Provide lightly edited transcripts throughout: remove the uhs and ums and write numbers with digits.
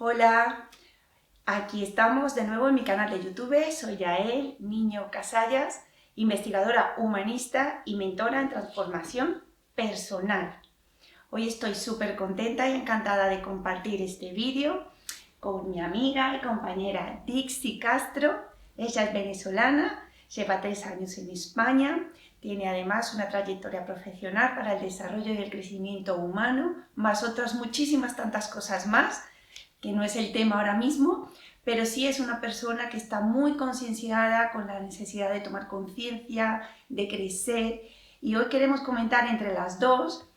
Hola, aquí estamos de nuevo en mi canal de YouTube. Soy Yael Niño Casallas, investigadora humanista y mentora en transformación personal. Hoy estoy súper contenta y encantada de compartir este vídeo con mi amiga y compañera Dixie Castro. Ella es venezolana, lleva 3 años en España, tiene además una trayectoria profesional para el desarrollo y el crecimiento humano, más otras muchísimas tantas cosas más, que no es el tema ahora mismo, pero sí es una persona que está muy concienciada con la necesidad de tomar conciencia, de crecer, y hoy queremos comentar entre las dos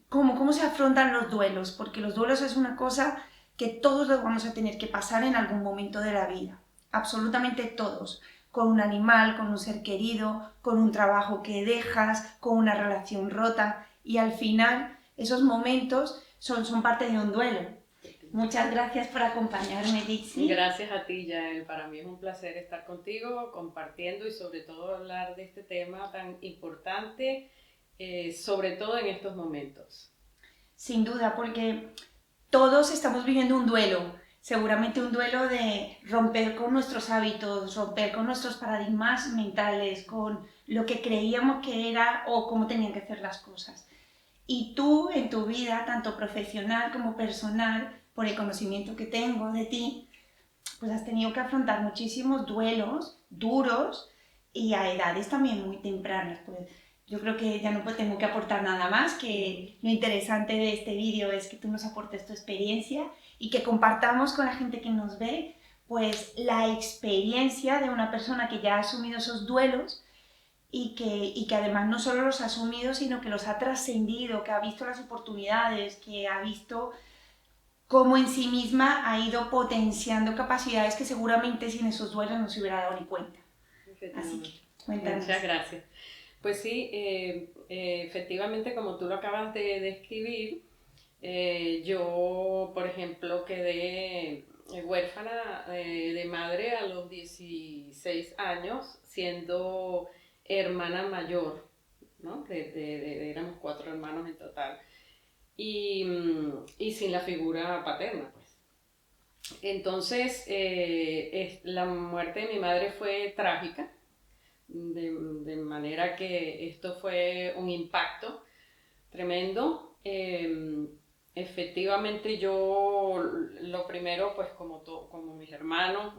cómo se afrontan los duelos, porque los duelos es una cosa que todos los vamos a tener que pasar en algún momento de la vida, absolutamente todos, con un animal, con un ser querido, con un trabajo que dejas, con una relación rota, y al final esos momentos son parte de un duelo. Muchas gracias por acompañarme, Dixie. Gracias a ti, Yael. Para mí es un placer estar contigo, compartiendo y sobre todo hablar de este tema tan importante, sobre todo en estos momentos. Sin duda, porque todos estamos viviendo un duelo, seguramente un duelo de romper con nuestros hábitos, romper con nuestros paradigmas mentales, con lo que creíamos que era o cómo tenían que hacer las cosas. Y tú en tu vida, tanto profesional como personal, por el conocimiento que tengo de ti, pues has tenido que afrontar muchísimos duelos duros y a edades también muy tempranas. Pues yo creo que ya no tengo que aportar nada más, que lo interesante de este vídeo es que tú nos aportes tu experiencia y que compartamos con la gente que nos ve pues la experiencia de una persona que ya ha asumido esos duelos y que además no solo los ha asumido, sino que los ha trascendido, que ha visto las oportunidades, que ha visto cómo en sí misma ha ido potenciando capacidades que seguramente sin esos duelos no se hubiera dado ni cuenta. Así que, cuéntanos. Muchas gracias. Pues sí, efectivamente, como tú lo acabas de describir, yo, por ejemplo, quedé huérfana de madre a los 16 años, siendo hermana mayor, ¿no? Éramos 4 hermanos en total. Y sin la figura paterna, pues. Entonces, la muerte de mi madre fue trágica, de manera que esto fue un impacto tremendo. Efectivamente, yo lo primero, pues como mis hermanos,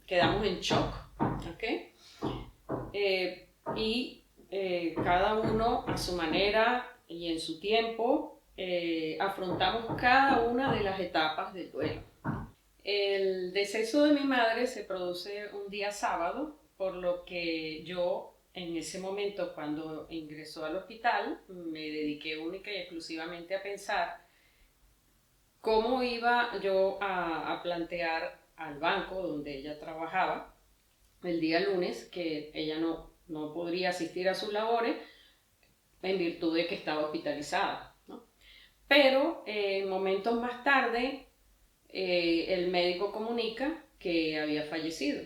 quedamos en shock, ¿ok? Cada uno a su manera y en su tiempo afrontamos cada una de las etapas del duelo. El deceso de mi madre se produce un día sábado, por lo que yo en ese momento, cuando ingresó al hospital, me dediqué única y exclusivamente a pensar cómo iba yo a plantear al banco donde ella trabajaba el día lunes que ella no podría asistir a sus labores en virtud de que estaba hospitalizada, ¿no? Pero momentos más tarde el médico comunica que había fallecido.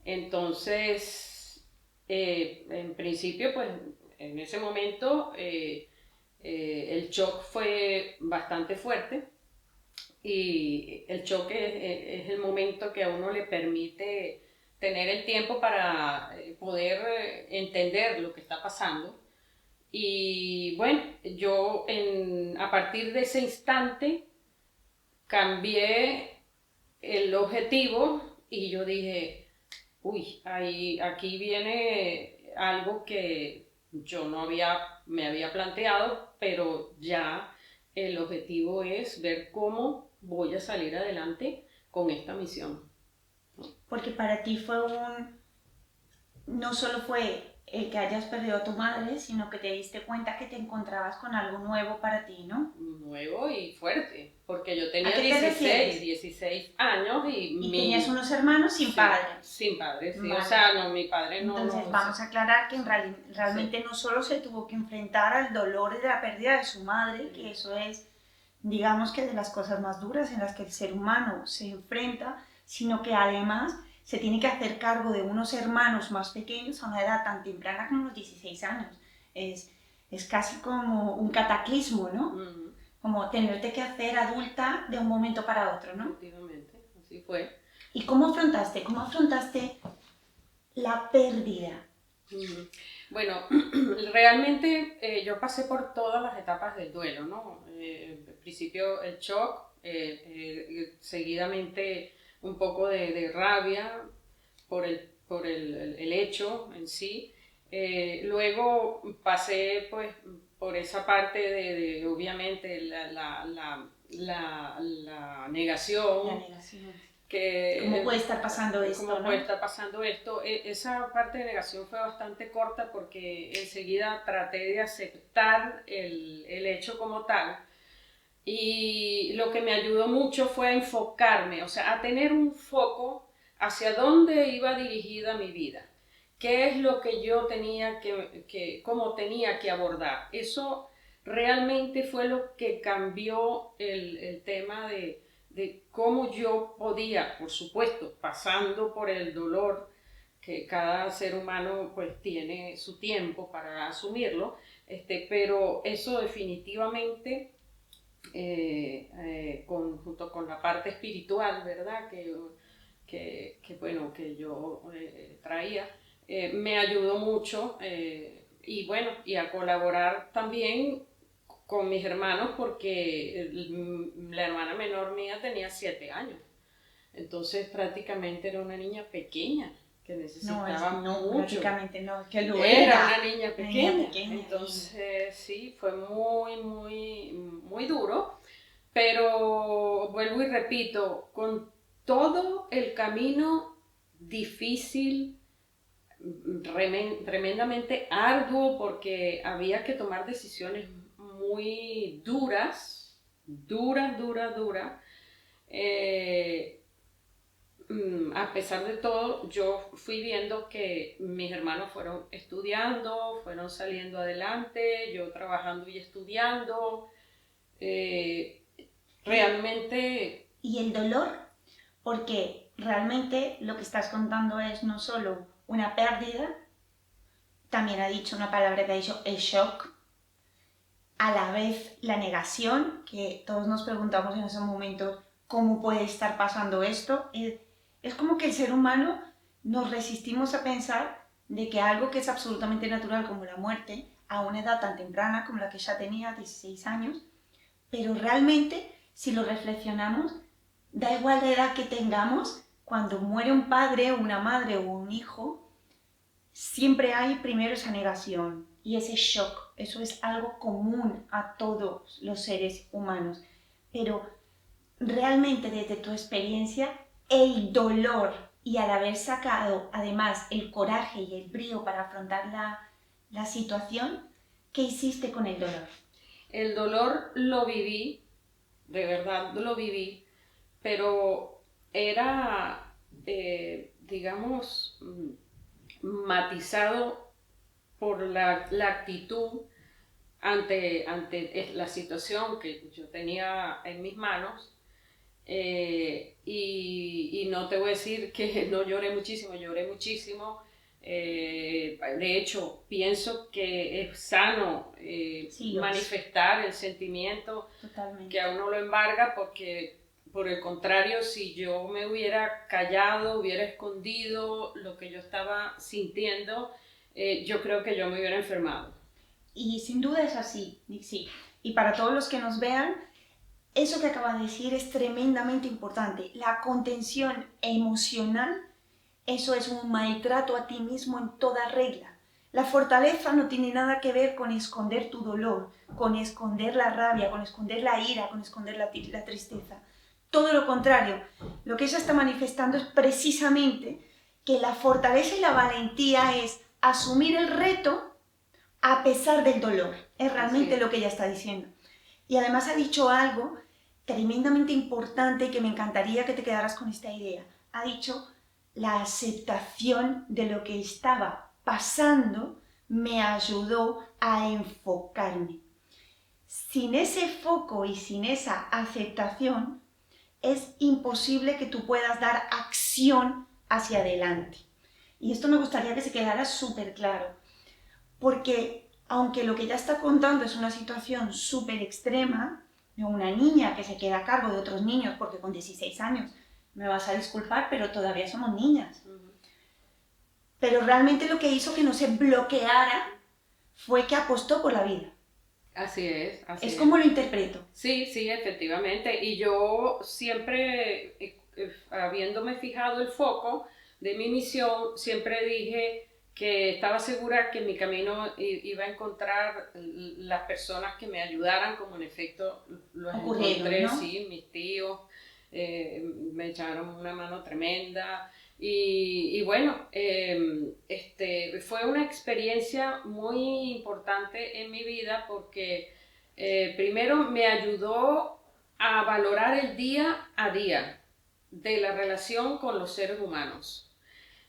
Entonces, en principio, pues en ese momento el shock fue bastante fuerte, y el shock es el momento que a uno le permite tener el tiempo para poder entender lo que está pasando. Y bueno, yo a partir de ese instante cambié el objetivo y yo dije, uy, aquí viene algo que yo no me había planteado, pero ya el objetivo es ver cómo voy a salir adelante con esta misión. Porque para ti no solo fue el que hayas perdido a tu madre, sino que te diste cuenta que te encontrabas con algo nuevo para ti, ¿no? Nuevo y fuerte, porque yo tenía ¿A qué te refieres? 16 años y tenías unos hermanos sin padre. Sin padre, sí. Vale. O sea, no, mi padre no. Entonces vamos a aclarar que realmente no solo se tuvo que enfrentar al dolor de la pérdida de su madre, que eso es, digamos que de las cosas más duras en las que el ser humano se enfrenta, sino que además se tiene que hacer cargo de unos hermanos más pequeños a una edad tan temprana como los 16 años. Es casi como un cataclismo, ¿no? como tenerte que hacer adulta de un momento para otro, ¿no? Efectivamente, así fue. ¿Y cómo afrontaste? ¿Cómo afrontaste la pérdida? Bueno, realmente yo pasé por todas las etapas del duelo, ¿no? Al principio el shock, seguidamente un poco de rabia por el hecho en sí. Luego pasé pues por esa parte de obviamente la negación. La negación. Que, ¿Cómo puede estar pasando esto? ¿Cómo ¿no? puede estar pasando esto? Esa parte de negación fue bastante corta porque enseguida traté de aceptar el hecho como tal. Y lo que me ayudó mucho fue a enfocarme, o sea, a tener un foco hacia dónde iba dirigida mi vida. ¿Qué es lo que yo tenía cómo tenía que abordar? Eso realmente fue lo que cambió el tema de cómo yo podía, por supuesto, pasando por el dolor, que cada ser humano pues tiene su tiempo para asumirlo, pero eso definitivamente, junto con la parte espiritual, ¿verdad? Bueno, que yo traía, me ayudó mucho, y bueno, y a colaborar también con mis hermanos porque la hermana menor mía tenía 7 años. Entonces prácticamente era una niña pequeña que necesitaba mucho. Prácticamente no, que lo era una niña pequeña. Niña pequeña. Entonces sí, fue muy, muy, muy duro. Pero vuelvo y repito, con todo el camino difícil, tremendamente arduo, porque había que tomar decisiones muy duras, duras. A pesar de todo, yo fui viendo que mis hermanos fueron estudiando, fueron saliendo adelante, yo trabajando y estudiando. Realmente... ¿Y el dolor? Porque realmente lo que estás contando es no solo una pérdida, también ha dicho una palabra que ha dicho el shock, a la vez la negación, que todos nos preguntamos en ese momento cómo puede estar pasando esto. Es como que el ser humano nos resistimos a pensar de que algo que es absolutamente natural como la muerte, a una edad tan temprana como la que ya tenía, 16 años, pero realmente, si lo reflexionamos, da igual la edad que tengamos, cuando muere un padre, una madre o un hijo, siempre hay primero esa negación y ese shock. Eso es algo común a todos los seres humanos. Pero realmente desde tu experiencia, el dolor y al haber sacado además el coraje y el brío para afrontar la situación, ¿qué hiciste con el dolor? El dolor lo viví, de verdad lo viví, pero era, digamos, matizado por la actitud ante la situación que yo tenía en mis manos. Y no te voy a decir que no lloré muchísimo, lloré muchísimo. De hecho, pienso que es sano Sí, manifestar el sentimiento. Totalmente. Que a uno lo embarga, porque por el contrario, si yo me hubiera callado, hubiera escondido lo que yo estaba sintiendo, yo creo que yo me hubiera enfermado. Y sin duda es así, sí. Y para todos los que nos vean, eso que acaba de decir es tremendamente importante. La contención emocional, eso es un maltrato a ti mismo en toda regla. La fortaleza no tiene nada que ver con esconder tu dolor, con esconder la rabia, con esconder la ira, con esconder la tristeza. Todo lo contrario, lo que ella está manifestando es precisamente que la fortaleza y la valentía es asumir el reto a pesar del dolor. Es realmente lo que ella está diciendo. Y además ha dicho algo tremendamente importante que me encantaría que te quedaras con esta idea. Ha dicho: la aceptación de lo que estaba pasando me ayudó a enfocarme. Sin ese foco y sin esa aceptación, es imposible que tú puedas dar acción hacia adelante. Y esto me gustaría que se quedara súper claro, porque aunque lo que ella está contando es una situación súper extrema, de una niña que se queda a cargo de otros niños, porque con 16 años, me vas a disculpar, pero todavía somos niñas. Pero realmente lo que hizo que no se bloqueara fue que apostó por la vida. Así es, así es. Es como lo interpreto. Sí, sí, efectivamente. Y yo siempre, habiéndome fijado el foco de mi misión, siempre dije que estaba segura que en mi camino iba a encontrar las personas que me ayudaran, como en efecto los encontré, ¿no? sí, mis tíos me echaron una mano tremenda. Y bueno, fue una experiencia muy importante en mi vida porque primero me ayudó a valorar el día a día de la relación con los seres humanos.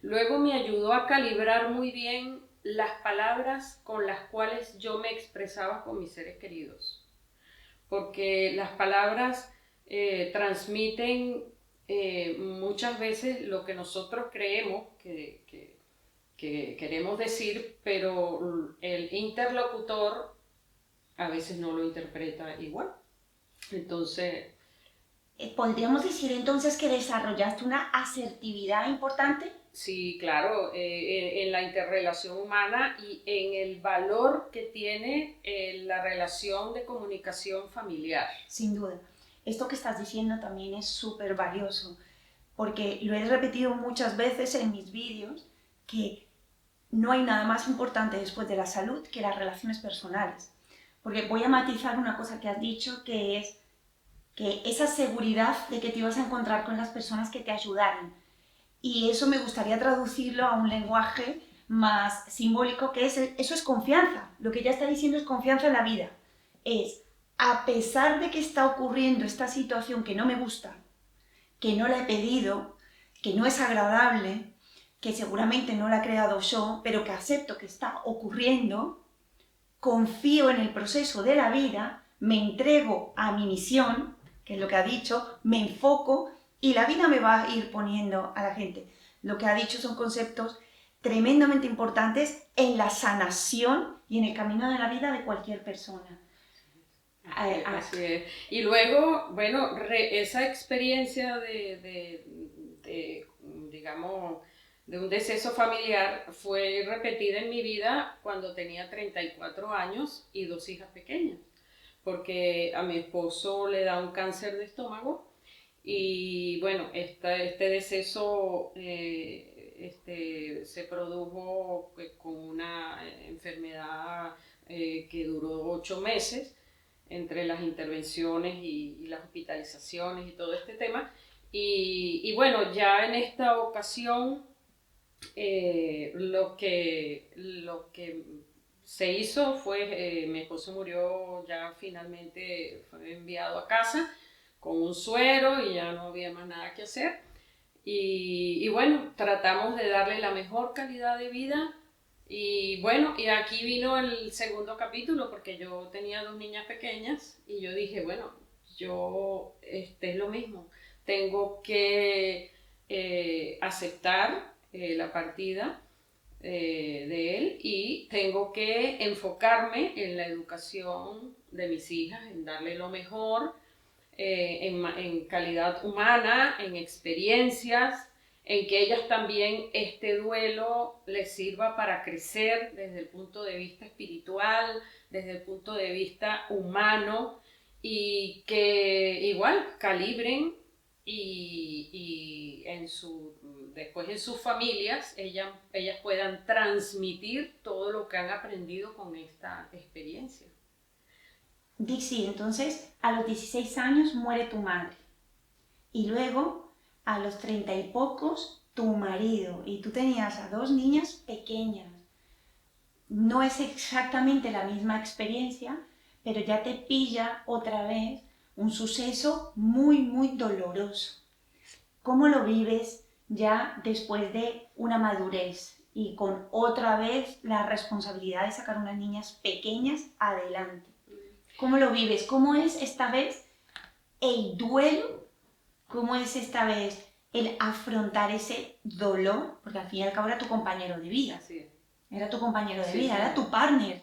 Luego me ayudó a calibrar muy bien las palabras con las cuales yo me expresaba con mis seres queridos. Porque las palabras transmiten muchas veces lo que nosotros creemos que queremos decir, pero el interlocutor a veces no lo interpreta igual. Entonces... ¿Podríamos decir entonces que desarrollaste una asertividad importante? Sí, claro, en la interrelación humana y en el valor que tiene la relación de comunicación familiar. Sin duda. Esto que estás diciendo también es súper valioso, porque lo he repetido muchas veces en mis vídeos, que no hay nada más importante después de la salud que las relaciones personales. Porque voy a matizar una cosa que has dicho, que es que esa seguridad de que te ibas a encontrar con las personas que te ayudaran. Y eso me gustaría traducirlo a un lenguaje más simbólico, que es eso es confianza. Lo que ella está diciendo es confianza en la vida. Es, a pesar de que está ocurriendo esta situación que no me gusta, que no la he pedido, que no es agradable, que seguramente no la he creado yo, pero que acepto que está ocurriendo, confío en el proceso de la vida, me entrego a mi misión, que es lo que ha dicho, me enfoco y la vida me va a ir poniendo a la gente. Lo que ha dicho son conceptos tremendamente importantes en la sanación y en el camino de la vida de cualquier persona. Así es. Y luego, bueno, esa experiencia digamos, de un deceso familiar fue repetida en mi vida cuando tenía 34 años y 2 hijas pequeñas, porque a mi esposo le da un cáncer de estómago y bueno, este deceso se produjo con una enfermedad que duró 8 meses entre las intervenciones y las hospitalizaciones y todo este tema. Y bueno, ya en esta ocasión lo que se hizo fue, mi esposo murió, ya finalmente fue enviado a casa con un suero y ya no había más nada que hacer. Y bueno, tratamos de darle la mejor calidad de vida. Y bueno, y aquí vino el segundo capítulo porque yo tenía 2 niñas pequeñas y yo dije, bueno, yo es lo mismo, tengo que aceptar la partida de él y tengo que enfocarme en la educación de mis hijas, en darle lo mejor, en calidad humana, en experiencias, en que ellas también este duelo les sirva para crecer desde el punto de vista espiritual, desde el punto de vista humano y que igual calibren y después en sus familias ellas puedan transmitir todo lo que han aprendido con esta experiencia. Dixie, entonces a los 16 años muere tu madre y luego a los 30 y pocos tu marido y tú tenías a 2 niñas pequeñas. No es exactamente la misma experiencia, pero ya te pilla otra vez un suceso muy, muy doloroso. ¿Cómo lo vives ya después de una madurez y con otra vez la responsabilidad de sacar unas niñas pequeñas adelante? ¿Cómo lo vives? ¿Cómo es esta vez el duelo? ¿Cómo es esta vez el afrontar ese dolor? Porque al fin y al cabo era tu compañero de vida. Sí. Era tu compañero de vida, era tu partner,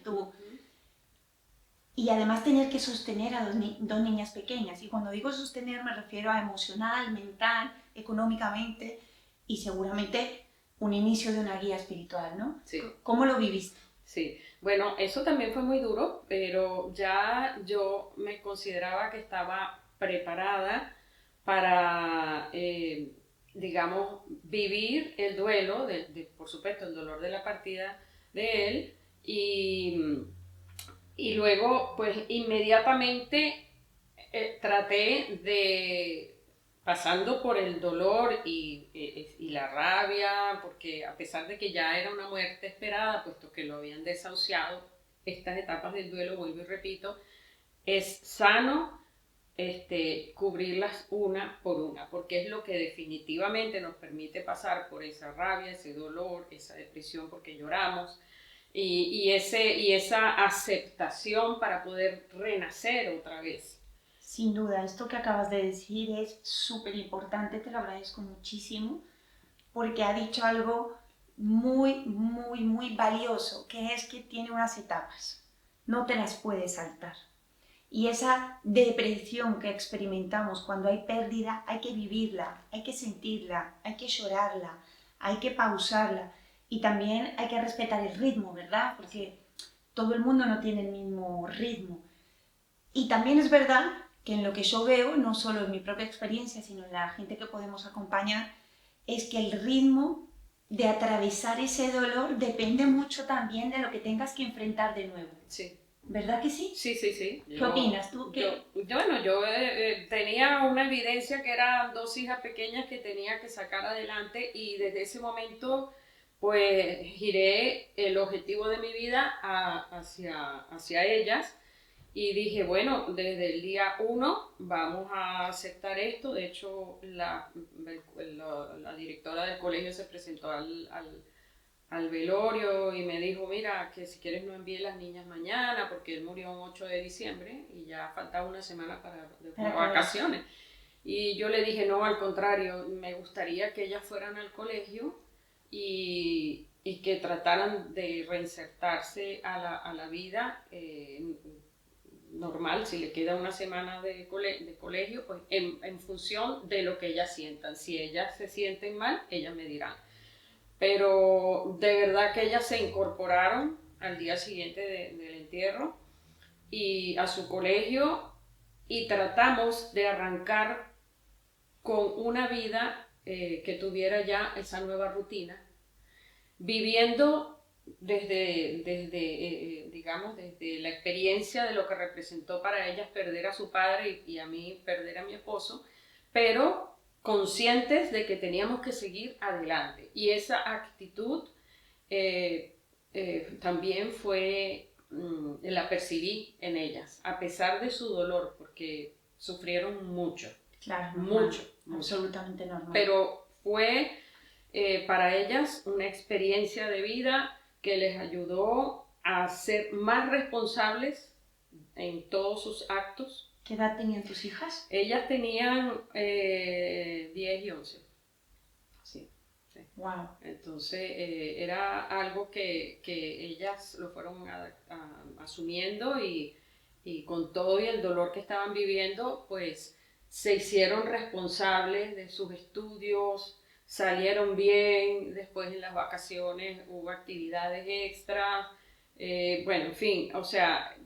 y además tener que sostener a dos niñas pequeñas. Y cuando digo sostener me refiero a emocional, mental, económicamente y seguramente un inicio de una guía espiritual, ¿no? Sí. ¿Cómo lo viviste? Sí, bueno, eso también fue muy duro, pero ya yo me consideraba que estaba preparada para, digamos, vivir el duelo, por supuesto, el dolor de la partida de él, y, y luego, pues, inmediatamente traté de, pasando por el dolor y la rabia, porque a pesar de que ya era una muerte esperada, puesto que lo habían desahuciado, estas etapas del duelo, vuelvo y repito, es sano cubrirlas una por una, porque es lo que definitivamente nos permite pasar por esa rabia, ese dolor, esa depresión porque lloramos, y esa aceptación para poder renacer otra vez. Sin duda, esto que acabas de decir es súper importante, te lo agradezco muchísimo, porque ha dicho algo muy valioso, que es que tiene unas etapas, no te las puedes saltar. Y esa depresión que experimentamos cuando hay pérdida, hay que vivirla, hay que sentirla, hay que llorarla, hay que pausarla y también hay que respetar el ritmo, ¿verdad? Porque todo el mundo no tiene el mismo ritmo. Y también es verdad que en lo que yo veo, no solo en mi propia experiencia, sino en la gente que podemos acompañar, es que el ritmo de atravesar ese dolor depende mucho también de lo que tengas que enfrentar de nuevo. Sí. ¿Verdad que sí? Sí, sí, sí. ¿Qué opinas tú? Yo tenía una evidencia que eran dos hijas pequeñas que tenía que sacar adelante y desde ese momento pues giré el objetivo de mi vida hacia ellas y dije, bueno, desde el día 1 vamos a aceptar esto. De hecho, la directora del colegio se presentó al velorio y me dijo, mira, que si quieres no envíe las niñas mañana, porque él murió un 8 de diciembre y ya faltaba una semana para vacaciones. Y yo le dije, no, al contrario, me gustaría que ellas fueran al colegio y que trataran de reinsertarse a la vida normal, si le queda una semana de colegio, pues en función de lo que ellas sientan. Si ellas se sienten mal, ellas me dirán. Pero de verdad que ellas se incorporaron al día siguiente del entierro y a su colegio y tratamos de arrancar con una vida que tuviera ya esa nueva rutina, viviendo digamos, desde la experiencia de lo que representó para ellas perder a su padre y a mí perder a mi esposo, pero conscientes de que teníamos que seguir adelante. Y esa actitud también la percibí en ellas, a pesar de su dolor, porque sufrieron mucho. Claro, mucho. Absolutamente normal. Pero fue para ellas una experiencia de vida que les ayudó a ser más responsables en todos sus actos. ¿Qué edad tenían tus hijas? Ellas tenían 10 y 11. Sí. Wow. Entonces era algo que ellas lo fueron asumiendo y con todo y el dolor que estaban viviendo, pues se hicieron responsables de sus estudios, salieron bien, después en las vacaciones hubo actividades extras, bueno, en fin, o sea,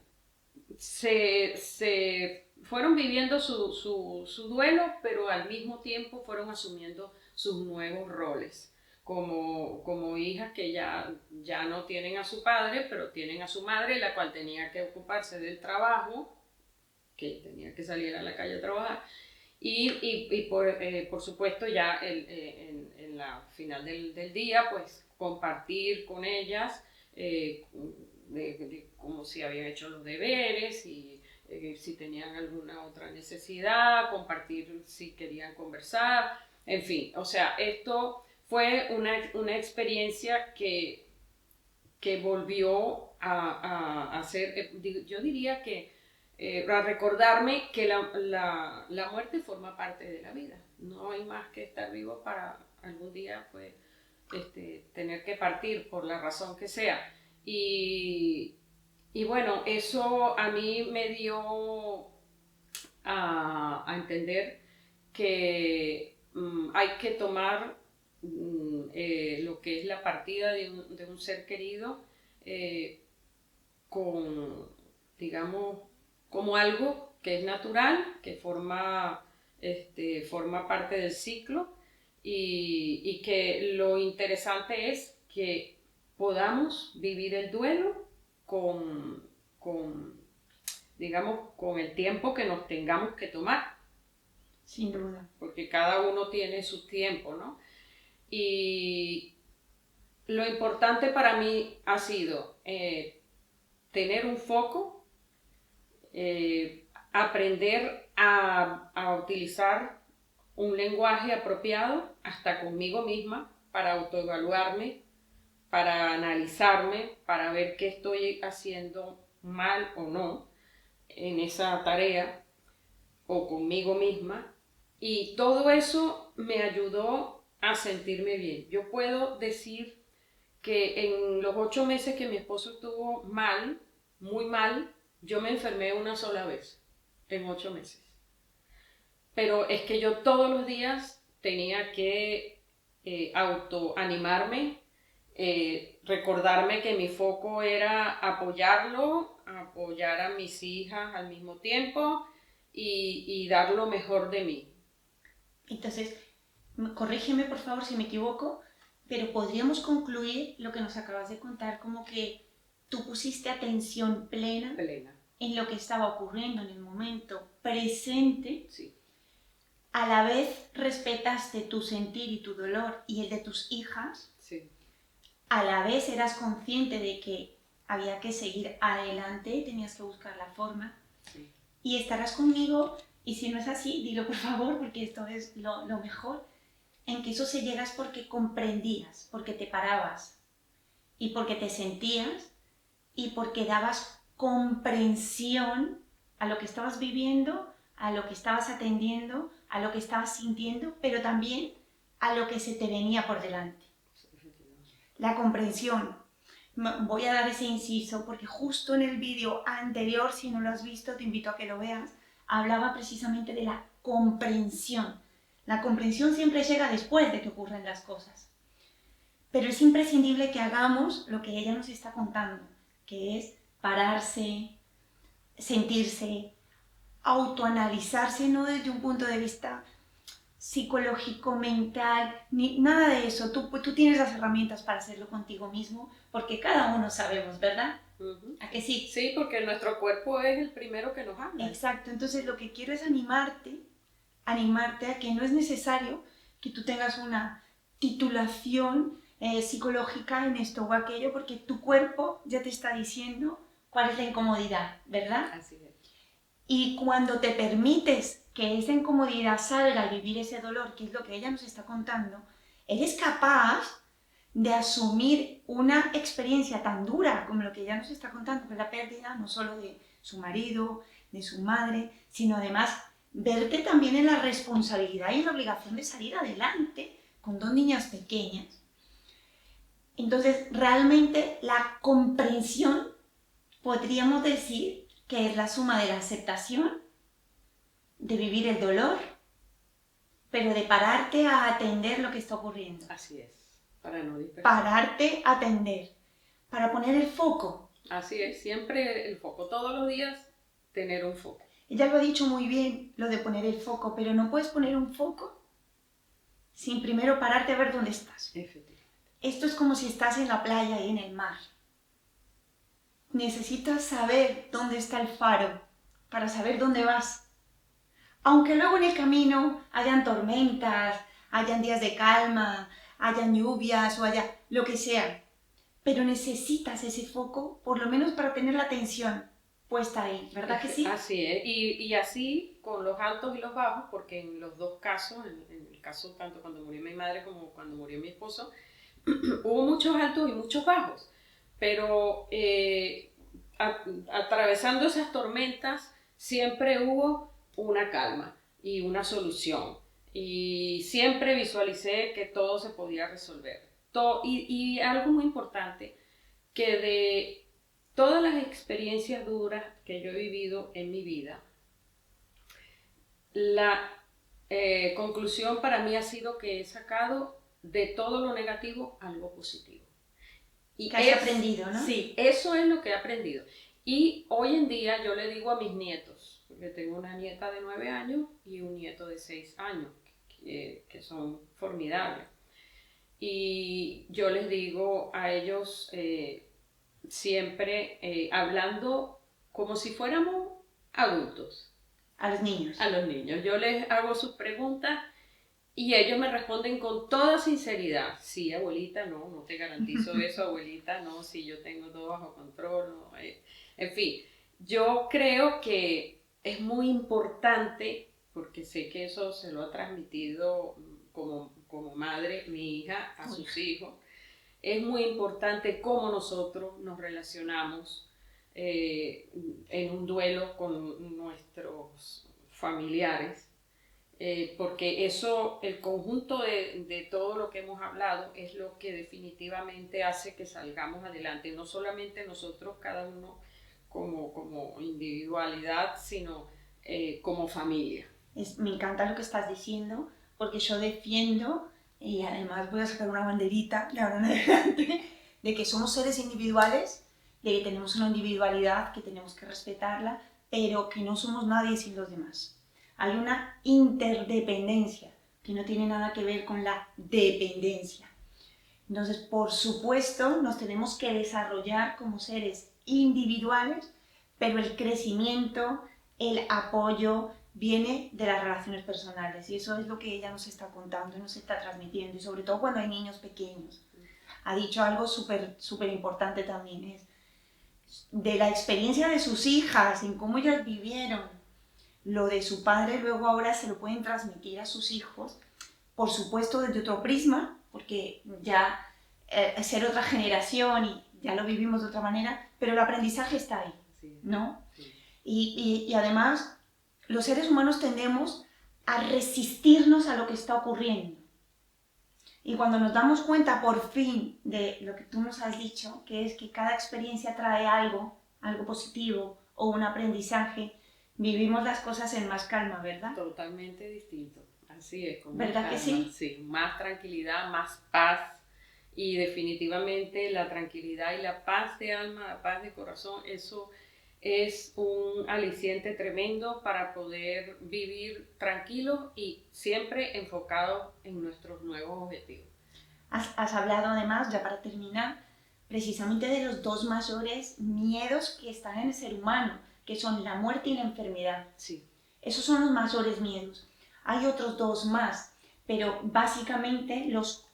se fueron viviendo su duelo, pero al mismo tiempo fueron asumiendo sus nuevos roles como hijas que ya no tienen a su padre, pero tienen a su madre, la cual tenía que ocuparse del trabajo, que tenía que salir a la calle a trabajar, y por supuesto ya en la final del día, pues compartir con ellas de cómo si habían hecho los deberes y si tenían alguna otra necesidad, compartir si querían conversar, en fin, o sea, esto fue una experiencia que volvió a ser, yo diría que a recordarme que la muerte forma parte de la vida. No hay más que estar vivo para algún día pues, tener que partir por la razón que sea. Y Y bueno, eso a mí me dio a entender que hay que tomar lo que es la partida de un ser querido eh, con, digamos, como algo que es natural, que forma parte del ciclo y que lo interesante es que podamos vivir el duelo con, con, digamos, con el tiempo que nos tengamos que tomar. Sin duda. Porque cada uno tiene su tiempo, ¿no? Y lo importante para mí ha sido tener un foco, aprender a utilizar un lenguaje apropiado hasta conmigo misma para autoevaluarme, para analizarme, para ver qué estoy haciendo mal o no en esa tarea o conmigo misma. Y todo eso me ayudó a sentirme bien. Yo puedo decir que en los 8 meses que mi esposo estuvo mal, muy mal, yo me enfermé una sola vez en 8 meses. Pero es que yo todos los días tenía que autoanimarme, recordarme que mi foco era apoyarlo, apoyar a mis hijas al mismo tiempo y dar lo mejor de mí. Entonces, corrígeme por favor si me equivoco, pero podríamos concluir lo que nos acabas de contar como que tú pusiste atención plena Plena. en lo que estaba ocurriendo en el momento presente, Sí. a la vez respetaste tu sentir y tu dolor y el de tus hijas, Sí. a la vez eras consciente de que había que seguir adelante, tenías que buscar la forma, Sí. y estarás conmigo, y si no es así, dilo por favor, porque esto es lo mejor, en que eso se llega es porque comprendías, porque te parabas, y porque te sentías, y porque dabas comprensión a lo que estabas viviendo, a lo que estabas atendiendo, a lo que estabas sintiendo, pero también a lo que se te venía por delante. La comprensión. Voy a dar ese inciso porque justo en el vídeo anterior, si no lo has visto, te invito a que lo veas, hablaba precisamente de la comprensión. La comprensión siempre llega después de que ocurren las cosas. Pero es imprescindible que hagamos lo que ella nos está contando, que es pararse, sentirse, autoanalizarse, no desde un punto de vista psicológico, mental, ni nada de eso. Tú tienes las herramientas para hacerlo contigo mismo, porque cada uno sabemos, ¿verdad? Uh-huh. ¿A que sí? Sí, porque nuestro cuerpo es el primero que nos habla. Exacto, entonces lo que quiero es animarte a que no es necesario que tú tengas una titulación psicológica en esto o aquello, porque tu cuerpo ya te está diciendo cuál es la incomodidad, ¿verdad? Así es. Y cuando te permites que esa incomodidad salga y vivir ese dolor, que es lo que ella nos está contando, eres capaz de asumir una experiencia tan dura como lo que ella nos está contando, que es la pérdida no solo de su marido, de su madre, sino además verte también en la responsabilidad y en la obligación de salir adelante con 2 niñas pequeñas. Entonces, realmente la comprensión, podríamos decir, que es la suma de la aceptación, de vivir el dolor, pero de pararte a atender lo que está ocurriendo. Así es, para no dispersar. Pararte a atender, para poner el foco. Así es, siempre el foco, todos los días tener un foco. Ella lo ha dicho muy bien, lo de poner el foco, pero no puedes poner un foco sin primero pararte a ver dónde estás. Efectivamente. Esto es como si estás en la playa y en el mar. Necesitas saber dónde está el faro para saber dónde vas. Aunque luego en el camino hayan tormentas, hayan días de calma, hayan lluvias o haya lo que sea, pero necesitas ese foco por lo menos para tener la atención puesta ahí, ¿verdad que sí? Así es, y así con los altos y los bajos, porque en los dos casos, en el caso tanto cuando murió mi madre como cuando murió mi esposo, hubo muchos altos y muchos bajos, pero atravesando esas tormentas siempre hubo una calma y una solución, y siempre visualicé que todo se podía resolver. Y algo muy importante, que todas las experiencias duras que yo he vivido en mi vida, la conclusión para mí ha sido que he sacado de todo lo negativo algo positivo. Y que has aprendido, ¿no? Sí, eso es lo que he aprendido. Y hoy en día yo le digo a mis nietos, porque tengo una nieta de 9 años y un nieto de 6 años, que son formidables. Y yo les digo a ellos siempre hablando como si fuéramos adultos. A los niños. A los niños. Yo les hago sus preguntas y ellos me responden con toda sinceridad. Sí, abuelita, no te garantizo eso, abuelita, no, sí, yo tengo todo bajo control. No, en fin, yo creo que es muy importante, porque sé que eso se lo ha transmitido como madre, mi hija, a sus hijos. Es muy importante cómo nosotros nos relacionamos en un duelo con nuestros familiares, porque eso, el conjunto de todo lo que hemos hablado es lo que definitivamente hace que salgamos adelante, no solamente nosotros, cada uno como individualidad, sino como familia. Me encanta lo que estás diciendo, porque yo defiendo, y además voy a sacar una banderita de ahora en adelante, de que somos seres individuales, de que tenemos una individualidad, que tenemos que respetarla, pero que no somos nadie sin los demás. Hay una interdependencia que no tiene nada que ver con la dependencia. Entonces, por supuesto, nos tenemos que desarrollar como seres individuales, pero el crecimiento, el apoyo, viene de las relaciones personales, y eso es lo que ella nos está contando y nos está transmitiendo, y sobre todo cuando hay niños pequeños. Ha dicho algo súper importante también, es de la experiencia de sus hijas, en cómo ellas vivieron lo de su padre, luego ahora se lo pueden transmitir a sus hijos, por supuesto desde otro prisma, porque ya ser otra generación y ya lo vivimos de otra manera, pero el aprendizaje está ahí, ¿no? Sí. Y además, los seres humanos tendemos a resistirnos a lo que está ocurriendo. Y cuando nos damos cuenta por fin de lo que tú nos has dicho, que es que cada experiencia trae algo positivo o un aprendizaje, vivimos las cosas en más calma, ¿verdad? Totalmente distinto, así es. Con ¿verdad más que calma, sí? Sí, más tranquilidad, más paz, y definitivamente la tranquilidad y la paz de alma, la paz de corazón, eso es un aliciente tremendo para poder vivir tranquilos y siempre enfocados en nuestros nuevos objetivos. Has hablado además, ya para terminar, precisamente de los dos mayores miedos que están en el ser humano, que son la muerte y la enfermedad. Sí. Esos son los mayores miedos. Hay otros dos más, pero básicamente los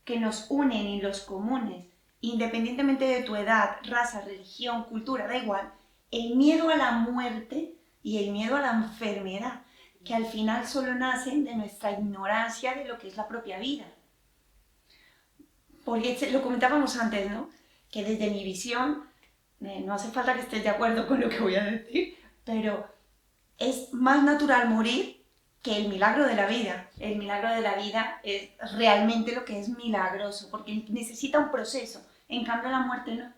que nos unen y los comunes, independientemente de tu edad, raza, religión, cultura, da igual, el miedo a la muerte y el miedo a la enfermedad, que al final solo nacen de nuestra ignorancia de lo que es la propia vida. Porque lo comentábamos antes, ¿no? Que desde mi visión, no hace falta que estés de acuerdo con lo que voy a decir, pero es más natural morir que el milagro de la vida. El milagro de la vida es realmente lo que es milagroso, porque necesita un proceso. En cambio, la muerte no.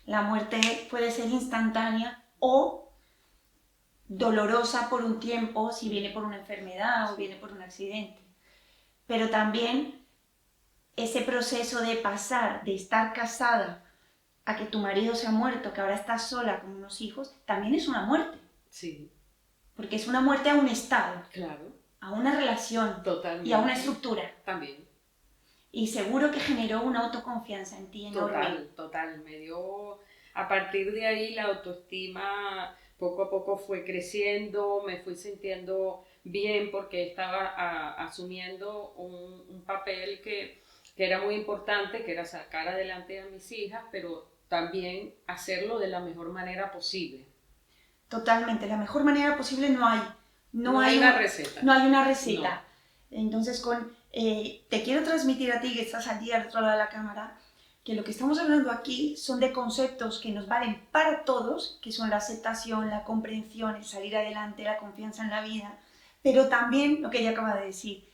La muerte puede ser instantánea o dolorosa por un tiempo, si viene por una enfermedad o viene por un accidente. Pero también ese proceso de pasar, de estar casada, a que tu marido se ha muerto, que ahora estás sola con unos hijos, también es una muerte. Sí. Porque es una muerte a un estado, Claro. a una relación. Totalmente. Y a una estructura. También. Y seguro que generó una autoconfianza en ti enorme. Total. Me dio, a partir de ahí la autoestima poco a poco fue creciendo, me fui sintiendo bien porque estaba asumiendo un papel que era muy importante, que era sacar adelante a mis hijas, pero también hacerlo de la mejor manera posible. Totalmente, la mejor manera posible no hay. No hay una receta. No hay una receta. No. Entonces, te quiero transmitir a ti, que estás allí al otro lado de la cámara, que lo que estamos hablando aquí son de conceptos que nos valen para todos, que son la aceptación, la comprensión, el salir adelante, la confianza en la vida, pero también lo que ella acaba de decir,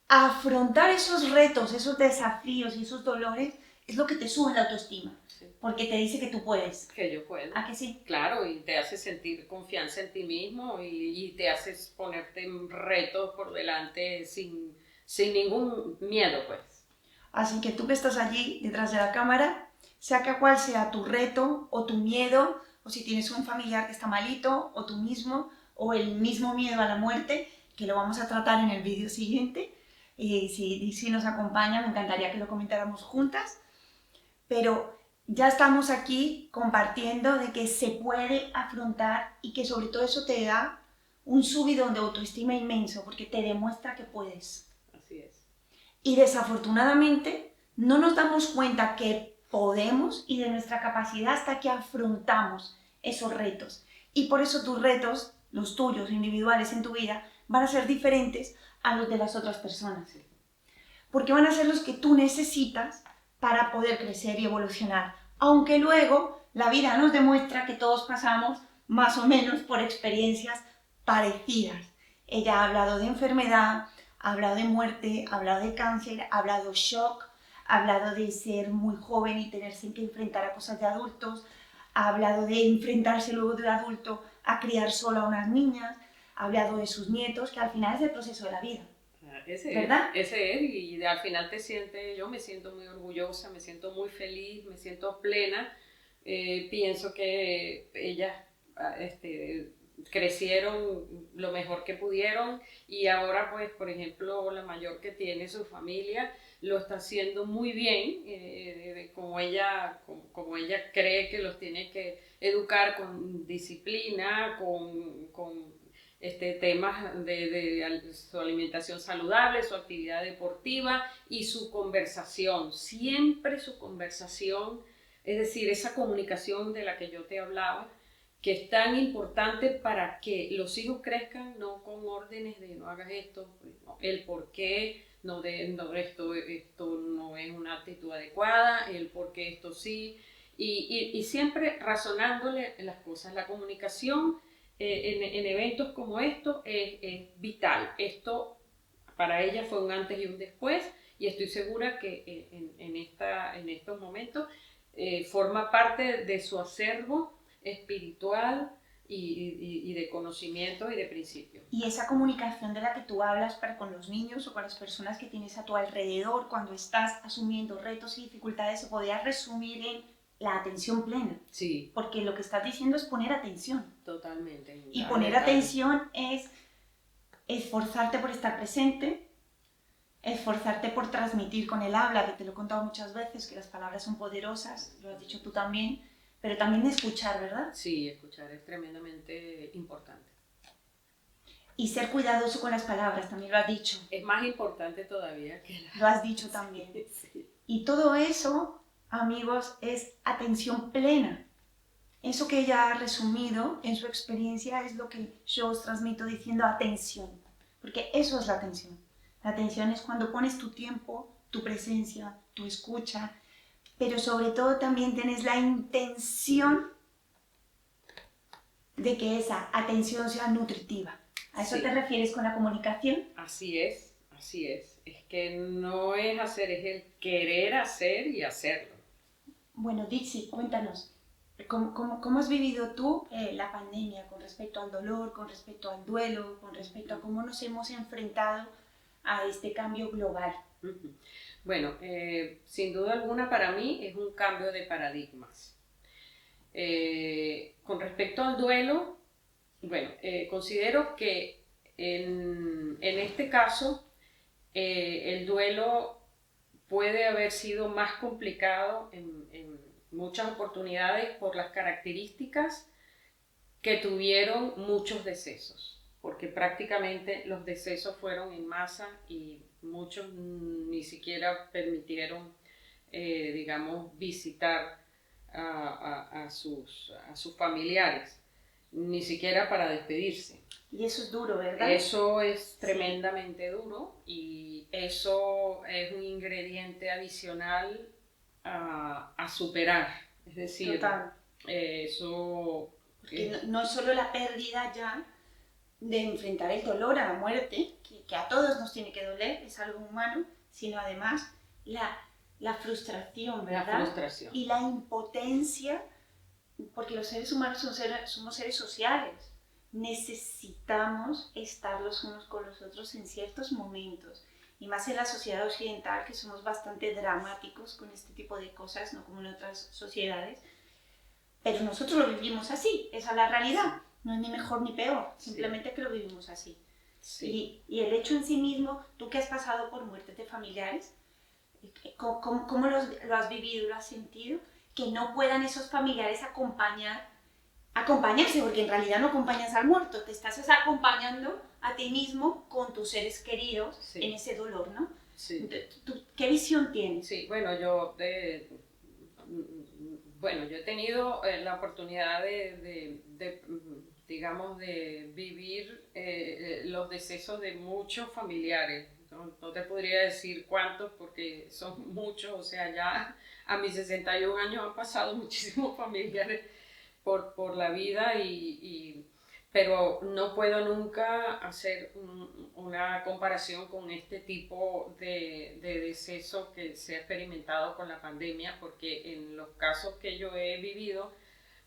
afrontar esos retos, esos desafíos y esos dolores es lo que te sube la autoestima, Sí. porque te dice que tú puedes. Que yo puedo. ¿A que sí? Claro, y te hace sentir confianza en ti mismo y te hace ponerte retos por delante sin ningún miedo, pues. Así que tú que estás allí detrás de la cámara, saca cuál sea tu reto o tu miedo, o si tienes un familiar que está malito, o tú mismo, o el mismo miedo a la muerte, que lo vamos a tratar en el vídeo siguiente. Si nos acompaña, me encantaría que lo comentáramos juntas. Pero ya estamos aquí compartiendo de que se puede afrontar y que sobre todo eso te da un subidón de autoestima inmenso, porque te demuestra que puedes. Así es. Y desafortunadamente no nos damos cuenta que podemos y de nuestra capacidad hasta que afrontamos esos retos. Y por eso tus retos, los tuyos individuales en tu vida, van a ser diferentes a los de las otras personas. Porque van a ser los que tú necesitas para poder crecer y evolucionar. Aunque luego la vida nos demuestra que todos pasamos más o menos por experiencias parecidas. Ella ha hablado de enfermedad, ha hablado de muerte, ha hablado de cáncer, ha hablado de shock, ha hablado de ser muy joven y tenerse que enfrentar a cosas de adultos, ha hablado de enfrentarse luego de adulto a criar sola a unas niñas, ha hablado de sus nietos, que al final es el proceso de la vida. ¿Verdad? Ese es, y al final yo me siento muy orgullosa, me siento muy feliz, me siento plena. Pienso que ellas crecieron lo mejor que pudieron y ahora pues por ejemplo la mayor que tiene su familia lo está haciendo muy bien, como ella cree que los tiene que educar con disciplina, con temas de su alimentación saludable, su actividad deportiva y su conversación, siempre su conversación, es decir, esa comunicación de la que yo te hablaba, que es tan importante para que los hijos crezcan no con órdenes de no hagas esto, no, el por qué, esto no es una actitud adecuada, el por qué esto sí, y siempre razonándole las cosas. La comunicación en eventos como estos es vital. Esto para ella fue un antes y un después y estoy segura que en estos momentos forma parte de su acervo espiritual y de conocimientos y de principios. Y esa comunicación de la que tú hablas para con los niños o con las personas que tienes a tu alrededor cuando estás asumiendo retos y dificultades se podría resumir en la atención plena. Sí. Porque lo que estás diciendo es poner atención. Totalmente. Y poner atención es esforzarte por estar presente, esforzarte por transmitir con el habla, que te lo he contado muchas veces, que las palabras son poderosas, lo has dicho tú también, pero también escuchar, ¿verdad? Sí, escuchar es tremendamente importante. Y ser cuidadoso con las palabras, también lo has dicho. Es más importante todavía que Lo has dicho también. Sí. Y todo eso, amigos, es atención plena. Eso que ella ha resumido en su experiencia es lo que yo os transmito diciendo atención. Porque eso es la atención. La atención es cuando pones tu tiempo, tu presencia, tu escucha, pero sobre todo también tienes la intención de que esa atención sea nutritiva. ¿A eso te refieres con la comunicación? Así es, así es. Es que no es hacer, es el querer hacer y hacerlo. Bueno, Dixie, cuéntanos, ¿cómo has vivido tú la pandemia con respecto al dolor, con respecto al duelo, con respecto a cómo nos hemos enfrentado a este cambio global? Bueno, sin duda alguna para mí es un cambio de paradigmas. Con respecto al duelo, bueno, considero que en este caso el duelo puede haber sido más complicado en muchas oportunidades por las características que tuvieron muchos decesos, porque prácticamente los decesos fueron en masa y muchos ni siquiera permitieron, digamos, visitar a sus familiares, ni siquiera para despedirse. Y eso es duro, ¿verdad? Eso es tremendamente duro y eso es un ingrediente adicional a superar. Es decir, total. Eso... Porque no es solo la pérdida ya de enfrentar el dolor a la muerte, que a todos nos tiene que doler, es algo humano, sino además la la frustración, La ¿verdad? frustración. Y la impotencia, porque los seres humanos somos seres sociales. Necesitamos estar los unos con los otros en ciertos momentos. Y más en la sociedad occidental, que somos bastante dramáticos con este tipo de cosas, no como en otras sociedades. Pero nosotros lo vivimos así, esa es la realidad. No es ni mejor ni peor, simplemente que lo vivimos así. Sí. Y el hecho en sí mismo, tú que has pasado por muertes de familiares, ¿cómo lo has vivido, lo has sentido? Que no puedan esos familiares acompañarse, porque en realidad no acompañas al muerto, te estás acompañando a ti mismo con tus seres queridos en ese dolor, ¿no? Sí. ¿Qué visión tienes? Sí, bueno, bueno, yo he tenido la oportunidad digamos, de vivir los decesos de muchos familiares. No te podría decir cuántos porque son muchos, o sea, ya a mis 61 años han pasado muchísimos familiares por la vida pero no puedo nunca hacer una comparación con este tipo de deceso que se ha experimentado con la pandemia, porque en los casos que yo he vivido,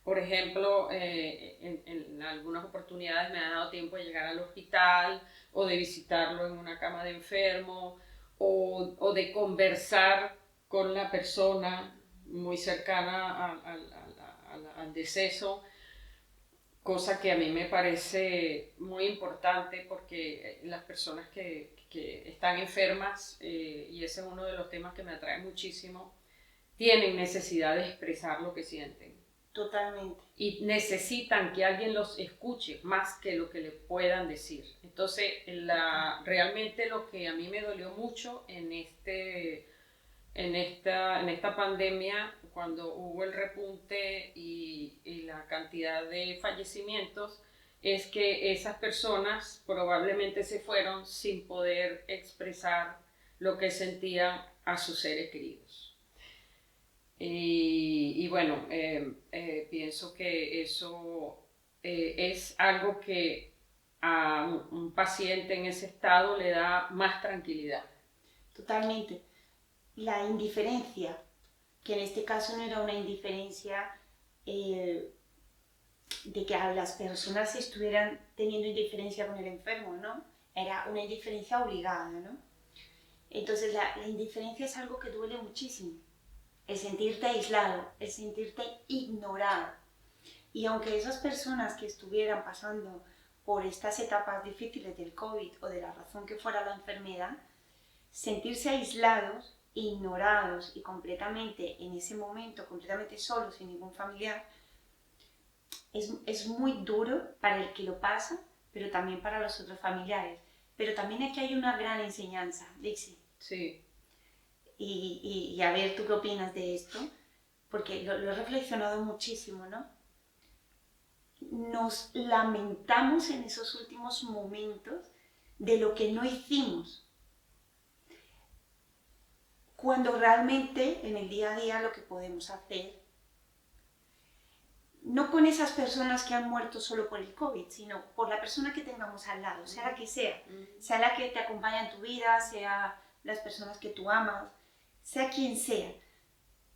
por ejemplo, en algunas oportunidades me ha dado tiempo de llegar al hospital o de visitarlo en una cama de enfermo o de conversar con la persona muy cercana al deceso, cosa que a mí me parece muy importante porque las personas que están enfermas, y ese es uno de los temas que me atrae muchísimo, tienen necesidad de expresar lo que sienten. Totalmente. Y necesitan que alguien los escuche más que lo que le puedan decir. Entonces, realmente lo que a mí me dolió mucho en esta pandemia, cuando hubo el repunte y la cantidad de fallecimientos, es que esas personas probablemente se fueron sin poder expresar lo que sentían a sus seres queridos. Y bueno, pienso que eso es algo que a un paciente en ese estado le da más tranquilidad. Totalmente. La indiferencia, que en este caso no era una indiferencia de que a las personas estuvieran teniendo indiferencia con el enfermo, ¿no? Era una indiferencia obligada, ¿no? Entonces la indiferencia es algo que duele muchísimo. El sentirte aislado, el sentirte ignorado. Y aunque esas personas que estuvieran pasando por estas etapas difíciles del COVID o de la razón que fuera la enfermedad, sentirse aislados, ignorados y completamente en ese momento, completamente solos, sin ningún familiar, es muy duro para el que lo pasa, pero también para los otros familiares. Pero también aquí hay una gran enseñanza, Dixie. Sí. Y a ver, ¿tú qué opinas de esto? Porque lo he reflexionado muchísimo, ¿no? Nos lamentamos en esos últimos momentos de lo que no hicimos, cuando realmente en el día a día lo que podemos hacer, no con esas personas que han muerto solo por el COVID, sino por la persona que tengamos al lado, sea la que sea la que te acompaña en tu vida, sea las personas que tú amas, sea quien sea.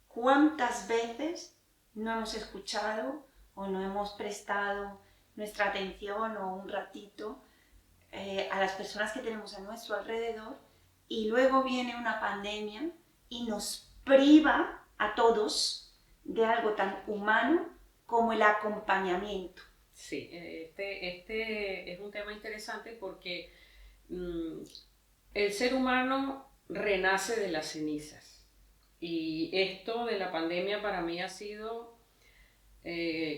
¿Cuántas veces no hemos escuchado o no hemos prestado nuestra atención o un ratito a las personas que tenemos a nuestro alrededor, y luego viene una pandemia y nos priva a todos de algo tan humano como el acompañamiento? Sí, este es un tema interesante porque el ser humano renace de las cenizas, y esto de la pandemia para mí ha sido,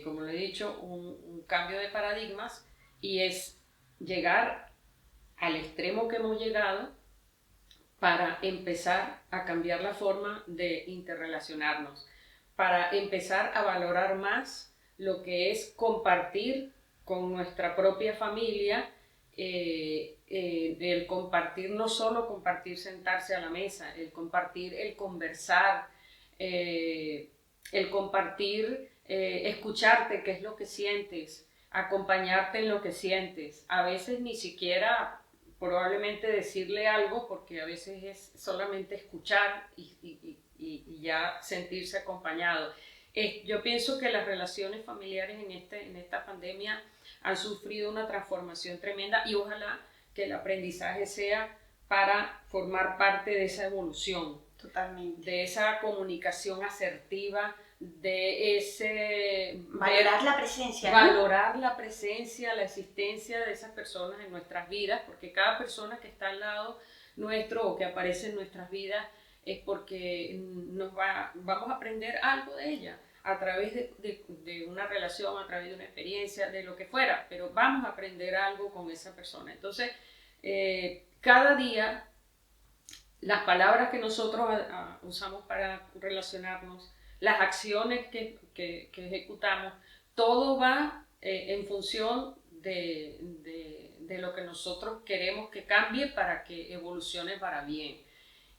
como lo he dicho, un cambio de paradigmas, y es llegar al extremo que hemos llegado para empezar a cambiar la forma de interrelacionarnos, para empezar a valorar más lo que es compartir con nuestra propia familia, el compartir, no solo compartir sentarse a la mesa, el compartir, el conversar, el compartir, escucharte qué es lo que sientes, acompañarte en lo que sientes, a veces ni siquiera probablemente decirle algo, porque a veces es solamente escuchar y y ya sentirse acompañado. Yo pienso que las relaciones familiares en esta pandemia han sufrido una transformación tremenda y ojalá que el aprendizaje sea para formar parte de esa evolución. Totalmente. De esa comunicación asertiva, de ese... Valorar la presencia, ¿no? Valorar la presencia, la existencia de esas personas en nuestras vidas, porque cada persona que está al lado nuestro o que aparece en nuestras vidas es porque vamos a aprender algo de ella a través de una relación, a través de una experiencia, de lo que fuera, pero vamos a aprender algo con esa persona. Entonces, cada día, las palabras que nosotros usamos para relacionarnos, las acciones que ejecutamos, todo va en función de lo que nosotros queremos que cambie para que evolucione para bien.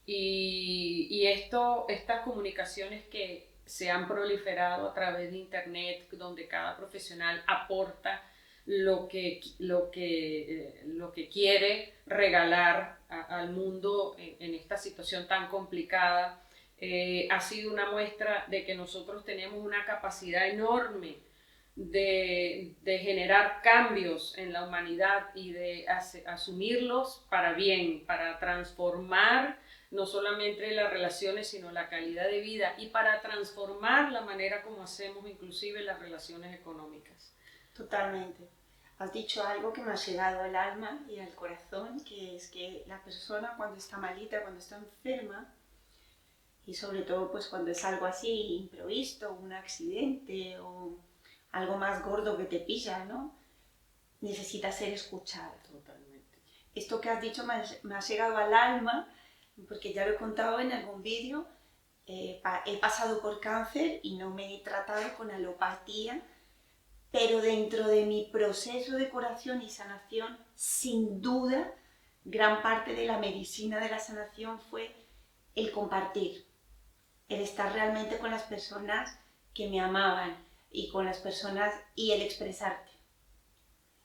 Y estas comunicaciones que se han proliferado a través de internet, donde cada profesional aporta lo que quiere regalar al mundo en esta situación tan complicada, ha sido una muestra de que nosotros tenemos una capacidad enorme de generar cambios en la humanidad y de asumirlos para bien, para transformar no solamente las relaciones, sino la calidad de vida y para transformar la manera como hacemos inclusive las relaciones económicas. Totalmente. Has dicho algo que me ha llegado al alma y al corazón, que es que la persona cuando está malita, cuando está enferma, y sobre todo pues cuando es algo así imprevisto, un accidente o algo más gordo que te pilla, ¿no? Necesita ser escuchada. Totalmente. Esto que has dicho me ha llegado al alma, porque ya lo he contado en algún vídeo. He pasado por cáncer y no me he tratado con alopatía, pero dentro de mi proceso de curación y sanación, sin duda, gran parte de la medicina de la sanación fue el compartir, el estar realmente con las personas que me amaban y con las personas y el expresarte.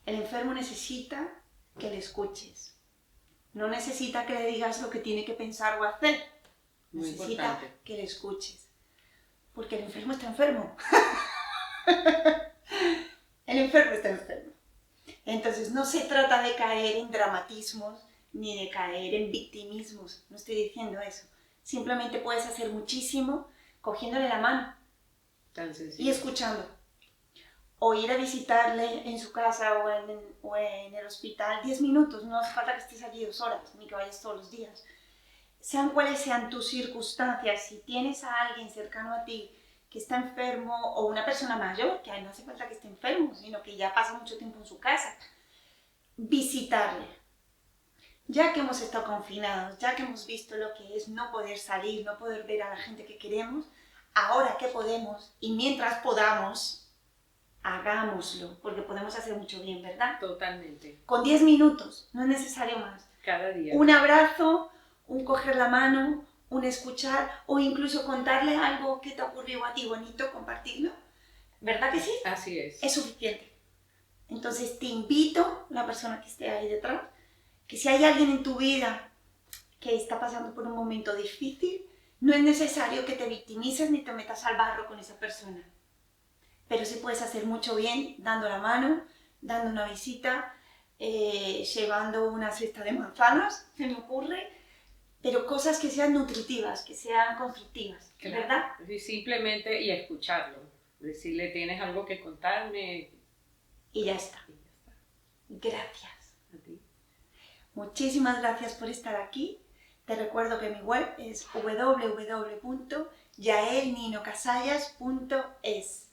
El enfermo necesita que le escuches, no necesita que le digas lo que tiene que pensar o hacer, necesita que le escuches, porque el enfermo está enfermo. El enfermo está enfermo. Entonces no se trata de caer en dramatismos ni de caer en victimismos, no estoy diciendo eso. Simplemente puedes hacer muchísimo cogiéndole la mano y escuchando. O ir a visitarle en su casa o en el hospital 10 minutos, no hace falta que estés allí 2 horas, ni que vayas todos los días. Sean cuales sean tus circunstancias, si tienes a alguien cercano a ti que está enfermo o una persona mayor, que no hace falta que esté enfermo, sino que ya pasa mucho tiempo en su casa, visitarle. Ya que hemos estado confinados, ya que hemos visto lo que es no poder salir, no poder ver a la gente que queremos, ahora que podemos y mientras podamos, hagámoslo, porque podemos hacer mucho bien, ¿verdad? Totalmente. Con 10 minutos, no es necesario más. Cada día. Un abrazo, un coger la mano, un escuchar o incluso contarle algo que te ocurrió a ti bonito, compartirlo. ¿Verdad que sí? Así es. Es suficiente. Entonces te invito, la persona que esté ahí detrás, que si hay alguien en tu vida que está pasando por un momento difícil, no es necesario que te victimices ni te metas al barro con esa persona. Pero sí puedes hacer mucho bien dando la mano, dando una visita, llevando una cesta de manzanas, se me ocurre, pero cosas que sean nutritivas, que sean constructivas, claro, ¿verdad? Simplemente y escucharlo, decirle tienes algo que contarme. Y ya está. Gracias. A ti. Muchísimas gracias por estar aquí. Te recuerdo que mi web es www.yaelninocasallas.es.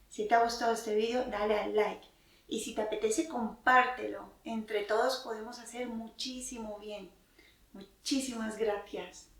Si te ha gustado este vídeo, dale al like. Y si te apetece, compártelo. Entre todos podemos hacer muchísimo bien. Muchísimas gracias.